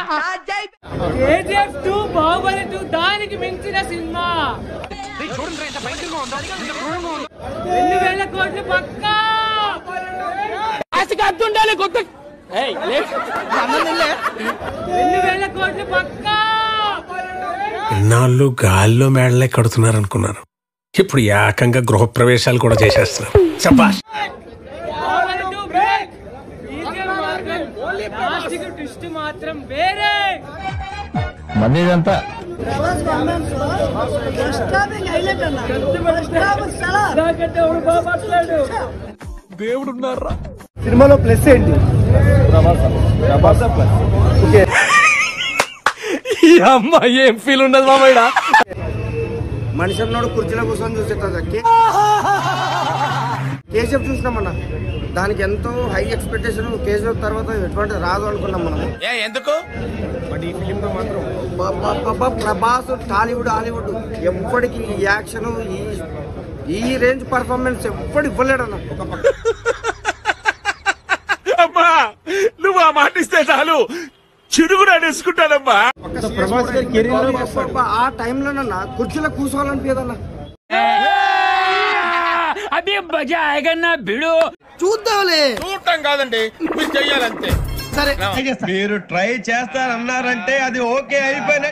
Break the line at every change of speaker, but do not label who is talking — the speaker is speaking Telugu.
KGF 2 బాహుబలి 2 దానికి మించిన సినిమా. 2,000 కోట్లు పక్కా. అద్దుండాలి కొత్త 2,000 కోట్లు పక్కా.
ఇన్నాళ్ళు గాల్లో మేడలే కడుతున్నారు అనుకున్నారు, ఇప్పుడు ఏకంగా గృహప్రవేశాలు కూడా చేసేస్తున్నారు. శభాష్.
ట్విస్ట్ మాత్రం వేరే.
మందిదంతా
దేవుడున్నారా సినిమాలో ప్లస్ ఏంటి? ఈ అమ్మాయి ఏం ఫీల్ ఉండదు మామయ్య. మనిషి అన్నాడు కుర్చీలో కూర్చొని చూసేట కేజీఎఫ్ చూసినామన్నా, దానికి ఎంతో హై ఎక్స్పెక్టేషన్. కేజీఎఫ్ తర్వాత ఎటువంటి రాదు అనుకున్నాం మనం.
ఎందుకు
బట్ ఈ ఫిలిం లో మాత్రం ప్రభాస్ టాలీవుడ్ హాలీవుడ్ ఎప్పటికీ ఈ యాక్షన్ ఈ రేంజ్ పర్ఫార్మెన్స్ ఎప్పుడు ఇవ్వలేడన్న.
అమ్మా నువ్వు ఆ మాట ఇస్తే చాలు చిరుగుడు అనేసుకుంటానమ్మా.
ప్రభాస్ గారి కెరీర్ లో ఆ టైంలోనన్నా కుర్చీలో కూర్చోవాలనిపించదన్నా.
అదే మజా ఆయగన్నా బిడు.
చూద్దాంలే.
చూడటం కాదండి, మీరు చెయ్యాలంతే.
సరే
మీరు ట్రై చేస్తారన్నారంటే అది ఓకే అయిపోయిన